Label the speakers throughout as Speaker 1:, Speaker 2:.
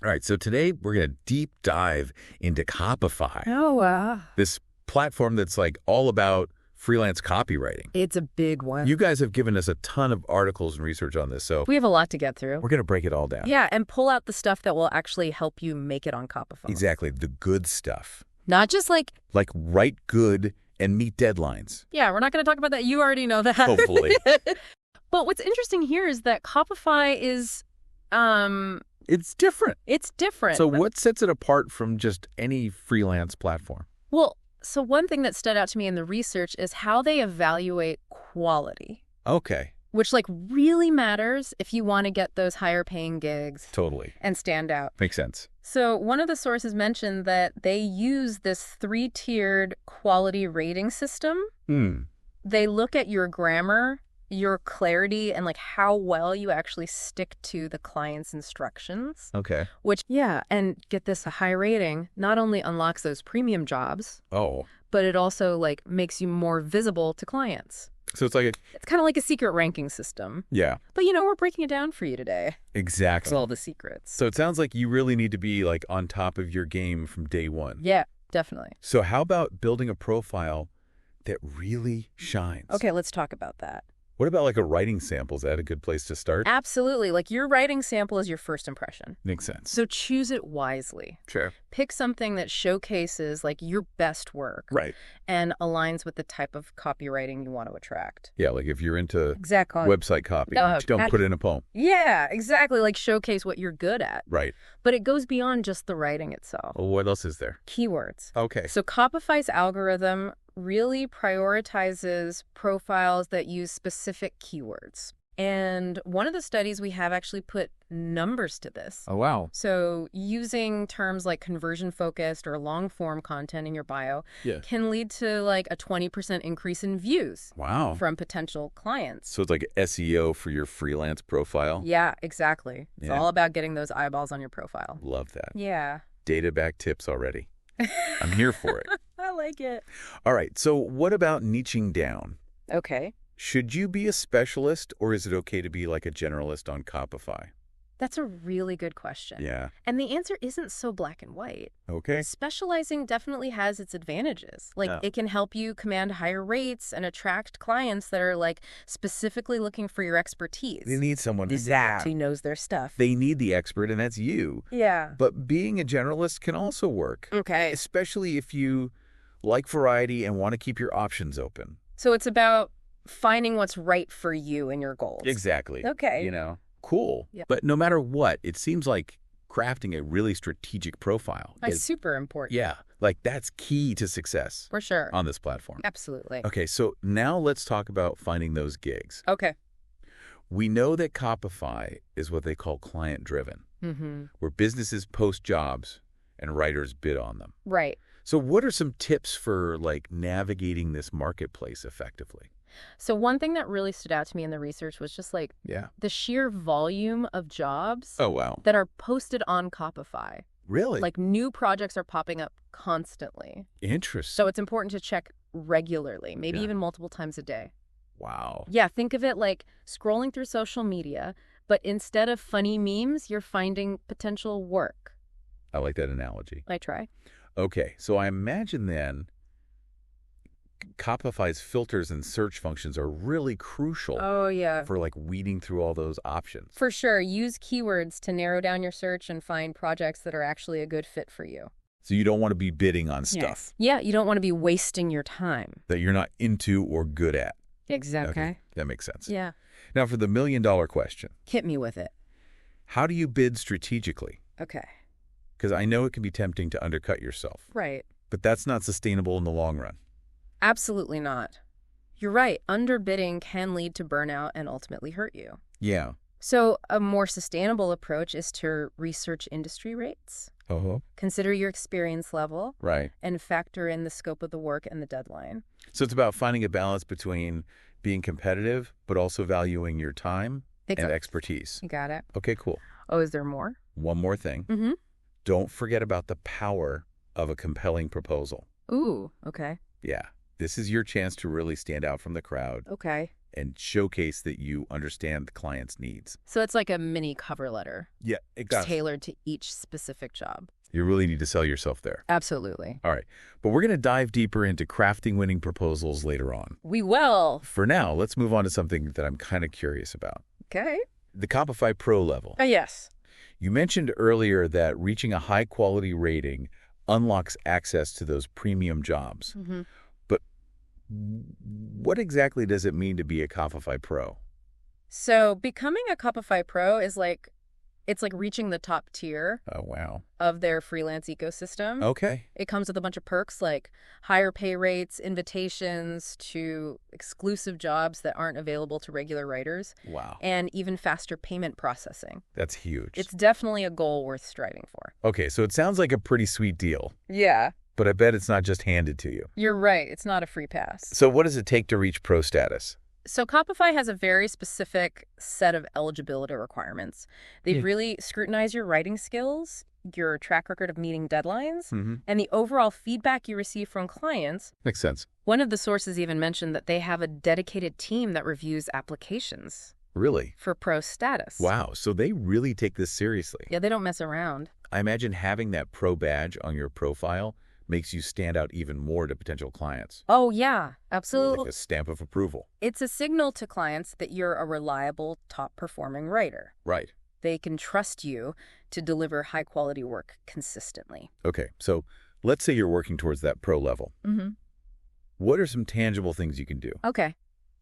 Speaker 1: All right, so today we're going to deep dive into Copify,
Speaker 2: Oh,
Speaker 1: this platform that's like all about freelance copywriting.
Speaker 2: it's a big one.
Speaker 1: You guys have given us a ton of articles and research on this, so
Speaker 2: We have a lot to get through.
Speaker 1: we're going to break it all down.
Speaker 2: Yeah, and pull out the stuff that will actually help you make it on Copify.
Speaker 1: Exactly, the good stuff.
Speaker 2: Not just like,
Speaker 1: Write good and meet deadlines.
Speaker 2: yeah, we're not going to talk about that. You already know that.
Speaker 1: Hopefully.
Speaker 2: But what's interesting here is that Copify is,
Speaker 1: It's different.
Speaker 2: it's different.
Speaker 1: So what sets it apart from just any freelance platform?
Speaker 2: Well, so one thing that stood out to me in the research is how they evaluate quality,
Speaker 1: Okay,
Speaker 2: which like really matters if you want to get those higher paying gigs
Speaker 1: totally.
Speaker 2: and stand out.
Speaker 1: Makes sense.
Speaker 2: So one of the sources mentioned that they use this 3-tiered quality rating system. They look at your grammar, your clarity, and like how well you actually stick to the client's instructions.
Speaker 1: Okay.
Speaker 2: Which, yeah, and get this, a high rating not only unlocks those premium jobs,
Speaker 1: Oh,
Speaker 2: but it also like makes you more visible to clients.
Speaker 1: so it's like
Speaker 2: It's kind of like a secret ranking system.
Speaker 1: yeah,
Speaker 2: But we're breaking it down for you today.
Speaker 1: exactly.
Speaker 2: It's all the secrets.
Speaker 1: So it sounds like you really need to be like on top of your game from day one.
Speaker 2: Yeah, definitely.
Speaker 1: So how about building a profile that really shines?
Speaker 2: Okay, let's talk about that.
Speaker 1: What about like a writing sample? Is that a good place to start?
Speaker 2: Absolutely. Like your writing sample is your first impression.
Speaker 1: Makes sense.
Speaker 2: So choose it wisely.
Speaker 1: Sure.
Speaker 2: Pick something that showcases like your best work
Speaker 1: Right.
Speaker 2: and aligns with the type of copywriting you want to attract.
Speaker 1: Yeah, like if you're into
Speaker 2: Exactly.
Speaker 1: website copy, just don't put it in a poem.
Speaker 2: Yeah, exactly. Like showcase what you're good at.
Speaker 1: Right.
Speaker 2: But it goes beyond just the writing itself.
Speaker 1: Well, what else is there?
Speaker 2: Keywords.
Speaker 1: Okay.
Speaker 2: So Copify's algorithm really prioritizes profiles that use specific keywords. And one of the studies we have actually put numbers to this.
Speaker 1: Oh, wow.
Speaker 2: So using terms like conversion-focused or long-form content in your bio
Speaker 1: Yeah.
Speaker 2: can lead to like a 20% increase in views
Speaker 1: Wow.
Speaker 2: from potential clients.
Speaker 1: So it's like SEO for your freelance profile?
Speaker 2: Yeah, exactly. It's
Speaker 1: Yeah.
Speaker 2: all about getting those eyeballs on your profile.
Speaker 1: Love that.
Speaker 2: Yeah.
Speaker 1: Data-backed tips already. I'm here for it.
Speaker 2: I like it.
Speaker 1: All right. So what about niching down?
Speaker 2: Okay.
Speaker 1: Should you be a specialist or is it okay to be like a generalist on Copify?
Speaker 2: That's a really good question.
Speaker 1: Yeah.
Speaker 2: And the answer isn't so black and white.
Speaker 1: Okay.
Speaker 2: Specializing definitely has its advantages. Like it can help you command higher rates and attract clients that are like specifically looking for your expertise.
Speaker 1: They need someone
Speaker 2: Who knows their stuff.
Speaker 1: They need the expert, and that's you.
Speaker 2: Yeah.
Speaker 1: But being a generalist can also work,
Speaker 2: Okay.
Speaker 1: especially if you like variety and want to keep your options open.
Speaker 2: So it's about finding what's right for you and your goals.
Speaker 1: Exactly.
Speaker 2: Okay.
Speaker 1: Cool.
Speaker 2: Yeah.
Speaker 1: But no matter what, it seems like crafting a really strategic profile.
Speaker 2: That's super important.
Speaker 1: Yeah. Like that's key to success
Speaker 2: For sure.
Speaker 1: on this platform.
Speaker 2: Absolutely.
Speaker 1: Okay, so now let's talk about finding those gigs.
Speaker 2: Okay.
Speaker 1: We know that Copify is what they call client-driven,
Speaker 2: Mm-hmm.
Speaker 1: where businesses post jobs and writers bid on them.
Speaker 2: Right.
Speaker 1: So what are some tips for like navigating this marketplace effectively?
Speaker 2: So one thing that really stood out to me in the research was just like
Speaker 1: Yeah.
Speaker 2: the sheer volume of jobs
Speaker 1: Oh, wow.
Speaker 2: that are posted on Copify.
Speaker 1: Really?
Speaker 2: Like new projects are popping up constantly.
Speaker 1: Interesting.
Speaker 2: So it's important to check regularly, maybe
Speaker 1: Yeah.
Speaker 2: even multiple times a day.
Speaker 1: Wow.
Speaker 2: Yeah, think of it like scrolling through social media, but instead of funny memes, you're finding potential work.
Speaker 1: I like that analogy.
Speaker 2: I try.
Speaker 1: Okay, so I imagine then Copify's filters and search functions are really crucial
Speaker 2: Oh, yeah.
Speaker 1: for like weeding through all those options.
Speaker 2: For sure. Use keywords to narrow down your search and find projects that are actually a good fit for you.
Speaker 1: So you don't want to be bidding on stuff
Speaker 2: Yeah, you don't want to be wasting your time.
Speaker 1: that you're not into or good at.
Speaker 2: Exactly.
Speaker 1: Okay, that makes sense.
Speaker 2: Yeah.
Speaker 1: Now for the million-dollar question,
Speaker 2: Hit me with it.
Speaker 1: how do you bid strategically?
Speaker 2: Okay.
Speaker 1: Because I know it can be tempting to undercut yourself,
Speaker 2: Right.
Speaker 1: but that's not sustainable in the long run.
Speaker 2: Absolutely not. You're right. Underbidding can lead to burnout and ultimately hurt you.
Speaker 1: Yeah.
Speaker 2: So a more sustainable approach is to research industry rates,
Speaker 1: Oh,
Speaker 2: consider your experience level,
Speaker 1: right.
Speaker 2: and factor in the scope of the work and the deadline.
Speaker 1: So it's about finding a balance between being competitive, but also valuing your time and expertise.
Speaker 2: You got it.
Speaker 1: Okay, cool.
Speaker 2: Oh, is there more?
Speaker 1: One more thing.
Speaker 2: Mm-hmm.
Speaker 1: Don't forget about the power of a compelling proposal.
Speaker 2: Ooh, okay.
Speaker 1: Yeah. This is your chance to really stand out from the crowd.
Speaker 2: Okay.
Speaker 1: and showcase that you understand the client's needs.
Speaker 2: So it's like a mini cover letter.
Speaker 1: Yeah, exactly.
Speaker 2: Tailored to each specific job.
Speaker 1: You really need to sell yourself there.
Speaker 2: Absolutely.
Speaker 1: All right. But we're going to dive deeper into crafting winning proposals later on.
Speaker 2: We will.
Speaker 1: For now, let's move on to something that I'm kind of curious about.
Speaker 2: Okay.
Speaker 1: The Copify Pro level.
Speaker 2: Yes.
Speaker 1: You mentioned earlier that reaching a high-quality rating unlocks access to those premium jobs.
Speaker 2: Mm-hmm.
Speaker 1: But what exactly does it mean to be a Copify Pro?
Speaker 2: So becoming a Copify Pro is it's like reaching the top tier of their freelance ecosystem.
Speaker 1: Okay.
Speaker 2: It comes with a bunch of perks like higher pay rates, invitations to exclusive jobs that aren't available to regular writers.
Speaker 1: Wow.
Speaker 2: And even faster payment processing.
Speaker 1: That's huge.
Speaker 2: It's definitely a goal worth striving for.
Speaker 1: Okay, so it sounds like a pretty sweet deal.
Speaker 2: Yeah.
Speaker 1: But I bet it's not just handed to you.
Speaker 2: You're right. It's not a free pass.
Speaker 1: So what does it take to reach pro status?
Speaker 2: So Copify has a very specific set of eligibility requirements. They really scrutinize your writing skills, your track record of meeting deadlines, and the overall feedback you receive from clients.
Speaker 1: Makes sense.
Speaker 2: One of the sources even mentioned that they have a dedicated team that reviews applications.
Speaker 1: Really?
Speaker 2: For pro status.
Speaker 1: Wow, so they really take this seriously.
Speaker 2: Yeah, they don't mess around.
Speaker 1: I imagine having that pro badge on your profile makes you stand out even more to potential clients.
Speaker 2: Oh, yeah, absolutely.
Speaker 1: Like a stamp of approval.
Speaker 2: It's a signal to clients that you're a reliable, top-performing writer.
Speaker 1: Right.
Speaker 2: They can trust you to deliver high-quality work consistently.
Speaker 1: Okay, so let's say you're working towards that pro level.
Speaker 2: Mm-hmm.
Speaker 1: What are some tangible things you can do?
Speaker 2: Okay.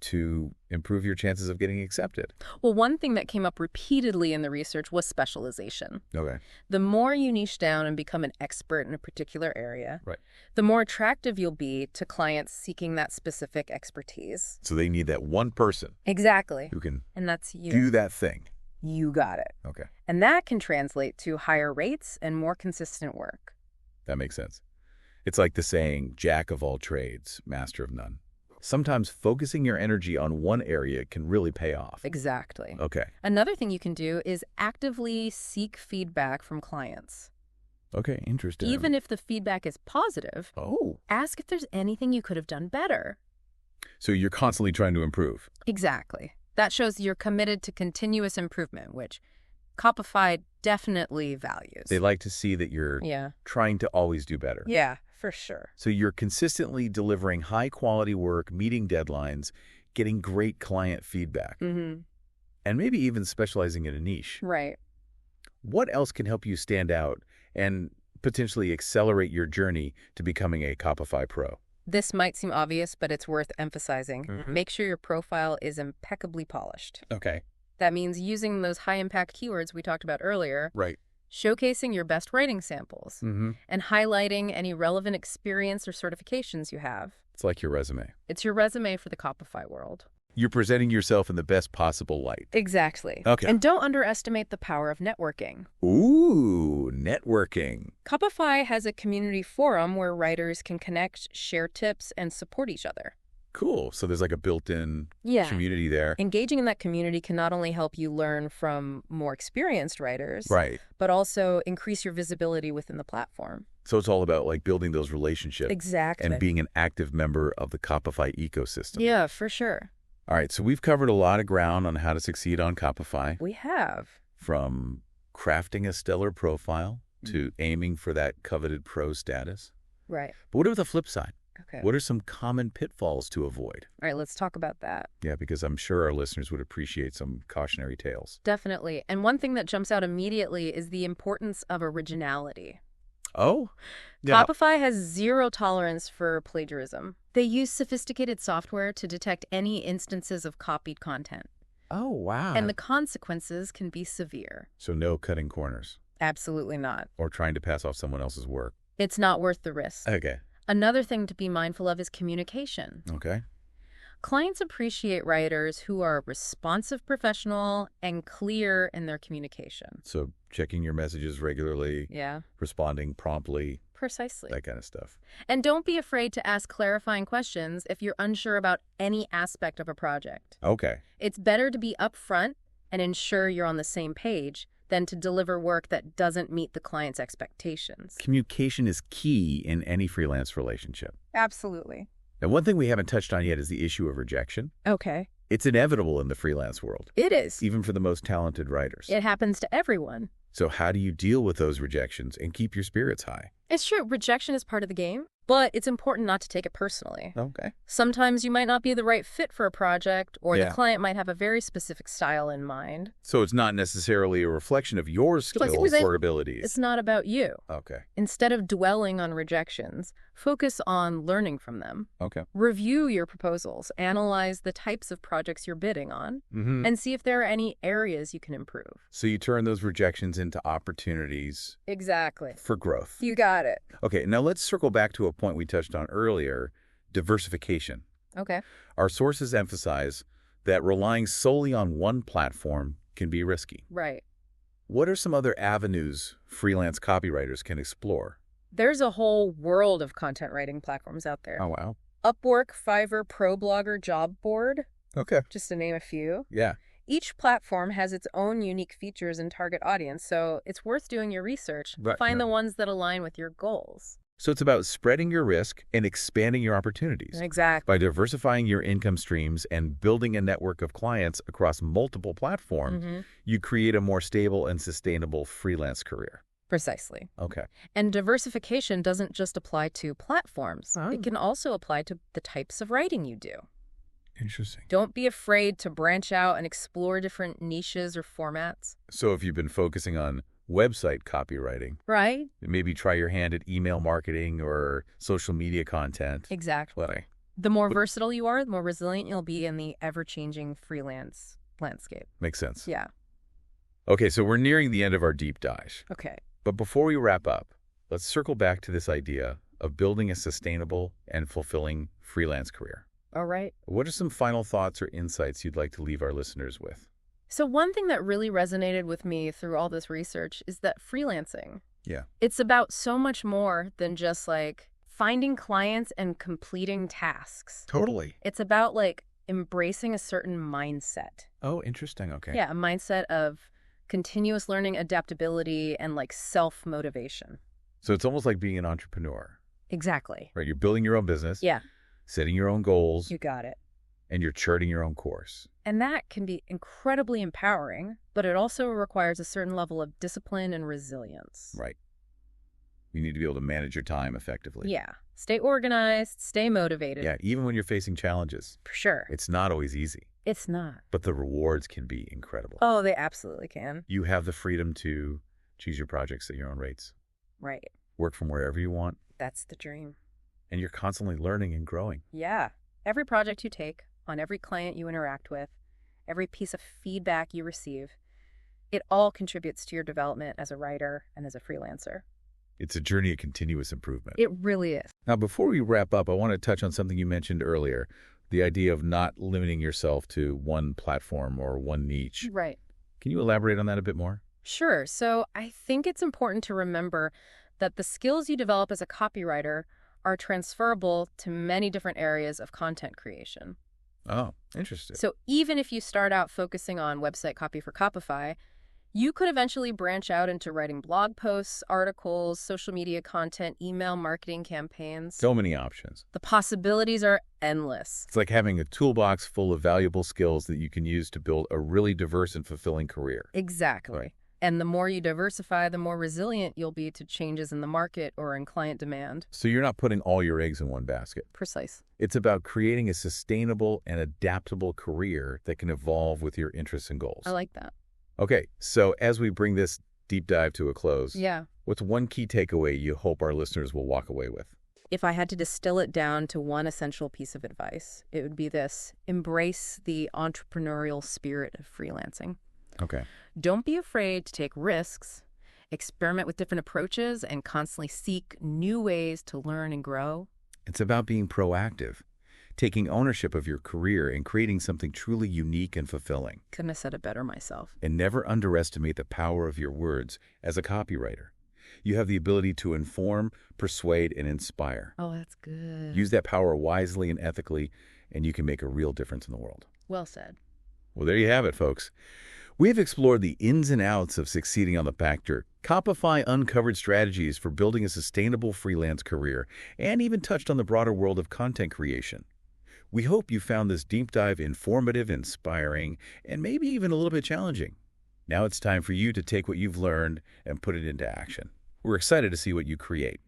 Speaker 1: To improve your chances of getting accepted?
Speaker 2: Well, one thing that came up repeatedly in the research was specialization.
Speaker 1: Okay.
Speaker 2: The more you niche down and become an expert in a particular area, the more attractive you'll be to clients seeking that specific expertise.
Speaker 1: So they need that one person.
Speaker 2: Exactly.
Speaker 1: Who can
Speaker 2: and that's you.
Speaker 1: do that thing.
Speaker 2: You got it.
Speaker 1: Okay.
Speaker 2: And that can translate to higher rates and more consistent work.
Speaker 1: That makes sense. It's like the saying, jack of all trades, master of none. Sometimes focusing your energy on one area can really pay off.
Speaker 2: Exactly.
Speaker 1: Okay.
Speaker 2: Another thing you can do is actively seek feedback from clients.
Speaker 1: Okay, interesting.
Speaker 2: Even if the feedback is positive, ask if there's anything you could have done better.
Speaker 1: So you're constantly trying to improve.
Speaker 2: Exactly. That shows you're committed to continuous improvement, which Copify definitely values.
Speaker 1: They like to see that you're trying to always do better.
Speaker 2: Yeah, for sure.
Speaker 1: So you're consistently delivering high-quality work, meeting deadlines, getting great client feedback, and maybe even specializing in a niche.
Speaker 2: Right.
Speaker 1: What else can help you stand out and potentially accelerate your journey to becoming a Copify Pro?
Speaker 2: This might seem obvious, but it's worth emphasizing. Make sure your profile is impeccably polished.
Speaker 1: Okay.
Speaker 2: That means using those high-impact keywords we talked about earlier.
Speaker 1: Right.
Speaker 2: Showcasing your best writing samples. And highlighting any relevant experience or certifications you have.
Speaker 1: It's like your resume.
Speaker 2: It's your resume for the Copify world.
Speaker 1: You're presenting yourself in the best possible light.
Speaker 2: Exactly.
Speaker 1: Okay.
Speaker 2: And don't underestimate the power of networking.
Speaker 1: Ooh, networking.
Speaker 2: Copify has a community forum where writers can connect, share tips, and support each other.
Speaker 1: Cool. So there's like a built-in community there.
Speaker 2: Engaging in that community can not only help you learn from more experienced writers, but also increase your visibility within the platform.
Speaker 1: So it's all about like building those relationships.
Speaker 2: Exactly.
Speaker 1: And being an active member of the Copify ecosystem.
Speaker 2: Yeah, for sure.
Speaker 1: All right, so we've covered a lot of ground on how to succeed on Copify.
Speaker 2: We have.
Speaker 1: From crafting a stellar profile to aiming for that coveted pro status.
Speaker 2: Right.
Speaker 1: But what about the flip side?
Speaker 2: Okay.
Speaker 1: What are some common pitfalls to avoid?
Speaker 2: All right, let's talk about that.
Speaker 1: Yeah, because I'm sure our listeners would appreciate some cautionary tales.
Speaker 2: Definitely. And one thing that jumps out immediately is the importance of originality.
Speaker 1: Oh? Yeah.
Speaker 2: Copify has zero tolerance for plagiarism. They use sophisticated software to detect any instances of copied content.
Speaker 1: Oh, wow.
Speaker 2: And the consequences can be severe.
Speaker 1: So no cutting corners.
Speaker 2: Absolutely not.
Speaker 1: Or trying to pass off someone else's work.
Speaker 2: It's not worth the risk.
Speaker 1: Okay.
Speaker 2: Another thing to be mindful of is communication.
Speaker 1: Okay.
Speaker 2: Clients appreciate writers who are responsive, professional, and clear in their communication.
Speaker 1: So checking your messages regularly.
Speaker 2: Yeah.
Speaker 1: Responding promptly.
Speaker 2: Precisely.
Speaker 1: That kind of stuff.
Speaker 2: And don't be afraid to ask clarifying questions if you're unsure about any aspect of a project.
Speaker 1: Okay.
Speaker 2: It's better to be upfront and ensure you're on the same page than to deliver work that doesn't meet the client's expectations.
Speaker 1: Communication is key in any freelance relationship.
Speaker 2: Absolutely.
Speaker 1: Now, one thing we haven't touched on yet is the issue of rejection.
Speaker 2: Okay.
Speaker 1: It's inevitable in the freelance world,
Speaker 2: It is.
Speaker 1: even for the most talented writers.
Speaker 2: It happens to everyone.
Speaker 1: So how do you deal with those rejections and keep your spirits high?
Speaker 2: It's true, rejection is part of the game, but it's important not to take it personally.
Speaker 1: Okay.
Speaker 2: Sometimes you might not be the right fit for a project, or
Speaker 1: Yeah.
Speaker 2: the client might have a very specific style in mind.
Speaker 1: So it's not necessarily a reflection of your skills or abilities.
Speaker 2: It's not about you.
Speaker 1: Okay.
Speaker 2: Instead of dwelling on rejections, focus on learning from them.
Speaker 1: Okay.
Speaker 2: Review your proposals, analyze the types of projects you're bidding on,
Speaker 1: Mm-hmm.
Speaker 2: and see if there are any areas you can improve.
Speaker 1: So you turn those rejections into opportunities
Speaker 2: Exactly.
Speaker 1: for growth.
Speaker 2: You got it.
Speaker 1: Okay, now let's circle back to a point we touched on earlier, diversification.
Speaker 2: Okay.
Speaker 1: Our sources emphasize that relying solely on one platform can be risky.
Speaker 2: Right.
Speaker 1: What are some other avenues freelance copywriters can explore?
Speaker 2: There's a whole world of content writing platforms out there.
Speaker 1: Oh, wow.
Speaker 2: Upwork, Fiverr, ProBlogger, Job Board,
Speaker 1: Okay.
Speaker 2: just to name a few.
Speaker 1: Yeah.
Speaker 2: Each platform has its own unique features and target audience, so it's worth doing your research.
Speaker 1: Right.
Speaker 2: Find the ones that align with your goals.
Speaker 1: So it's about spreading your risk and expanding your opportunities.
Speaker 2: Exactly.
Speaker 1: By diversifying your income streams and building a network of clients across multiple platforms, you create a more stable and sustainable freelance career.
Speaker 2: Precisely.
Speaker 1: Okay.
Speaker 2: And diversification doesn't just apply to platforms.
Speaker 1: Oh.
Speaker 2: It can also apply to the types of writing you do.
Speaker 1: Interesting.
Speaker 2: Don't be afraid to branch out and explore different niches or formats.
Speaker 1: So if you've been focusing on website copywriting,
Speaker 2: Right?
Speaker 1: maybe try your hand at email marketing or social media content.
Speaker 2: Exactly.
Speaker 1: Well,
Speaker 2: The more versatile you are, the more resilient you'll be in the ever-changing freelance landscape.
Speaker 1: makes sense.
Speaker 2: Yeah.
Speaker 1: Okay, so we're nearing the end of our deep dive.
Speaker 2: Okay.
Speaker 1: But before we wrap up, let's circle back to this idea of building a sustainable and fulfilling freelance career.
Speaker 2: All right.
Speaker 1: What are some final thoughts or insights you'd like to leave our listeners with?
Speaker 2: So one thing that really resonated with me through all this research is that freelancing,
Speaker 1: Yeah.
Speaker 2: it's about so much more than just like finding clients and completing tasks.
Speaker 1: Totally.
Speaker 2: It's about like embracing a certain mindset.
Speaker 1: Oh, interesting. Okay.
Speaker 2: Yeah, a mindset of continuous learning, adaptability, and like self-motivation.
Speaker 1: So it's almost like being an entrepreneur,
Speaker 2: Exactly.
Speaker 1: right? You're building your own business,
Speaker 2: Yeah,
Speaker 1: setting your own goals,
Speaker 2: you got it.
Speaker 1: and you're charting your own course.
Speaker 2: And that can be incredibly empowering, but it also requires a certain level of discipline and resilience.
Speaker 1: Right. You need to be able to manage your time effectively.
Speaker 2: Yeah. Stay organized, stay motivated.
Speaker 1: Yeah, even when you're facing challenges.
Speaker 2: For sure.
Speaker 1: It's not always easy,
Speaker 2: It's not.
Speaker 1: but the rewards can be incredible.
Speaker 2: Oh, they absolutely can.
Speaker 1: You have the freedom to choose your projects at your own rates,
Speaker 2: Right.
Speaker 1: work from wherever you want,
Speaker 2: That's the dream.
Speaker 1: and you're constantly learning and growing.
Speaker 2: Yeah. Every project you take, on every client you interact with, every piece of feedback you receive, it all contributes to your development as a writer and as a freelancer.
Speaker 1: It's a journey of continuous improvement.
Speaker 2: It really is.
Speaker 1: Now, before we wrap up, I want to touch on something you mentioned earlier, the idea of not limiting yourself to one platform or one niche.
Speaker 2: Right.
Speaker 1: Can you elaborate on that a bit more?
Speaker 2: Sure. So I think it's important to remember that the skills you develop as a copywriter are transferable to many different areas of content creation.
Speaker 1: Oh, interesting.
Speaker 2: So even if you start out focusing on website copy for Copify, you could eventually branch out into writing blog posts, articles, social media content, email marketing campaigns.
Speaker 1: So many options.
Speaker 2: The possibilities are endless.
Speaker 1: It's like having a toolbox full of valuable skills that you can use to build a really diverse and fulfilling career.
Speaker 2: Exactly.
Speaker 1: Right.
Speaker 2: And the more you diversify, the more resilient you'll be to changes in the market or in client demand.
Speaker 1: So you're not putting all your eggs in one basket.
Speaker 2: Precise.
Speaker 1: It's about creating a sustainable and adaptable career that can evolve with your interests and goals.
Speaker 2: I like that.
Speaker 1: Okay, so as we bring this deep dive to a close,
Speaker 2: Yeah.
Speaker 1: what's one key takeaway you hope our listeners will walk away with?
Speaker 2: If I had to distill it down to one essential piece of advice, it would be this: embrace the entrepreneurial spirit of freelancing.
Speaker 1: Okay.
Speaker 2: Don't be afraid to take risks, experiment with different approaches, and constantly seek new ways to learn and grow.
Speaker 1: It's about being proactive, taking ownership of your career and creating something truly unique and fulfilling.
Speaker 2: Couldn't have said it better myself.
Speaker 1: And never underestimate the power of your words as a copywriter. You have the ability to inform, persuade, and inspire.
Speaker 2: Oh, that's good.
Speaker 1: Use that power wisely and ethically, and you can make a real difference in the world.
Speaker 2: Well said.
Speaker 1: Well, there you have it, folks. We have explored the ins and outs of succeeding on the Factor, Copify uncovered strategies for building a sustainable freelance career, and even touched on the broader world of content creation. We hope you found this deep dive informative, inspiring, and maybe even a little bit challenging. Now it's time for you to take what you've learned and put it into action. We're excited to see what you create.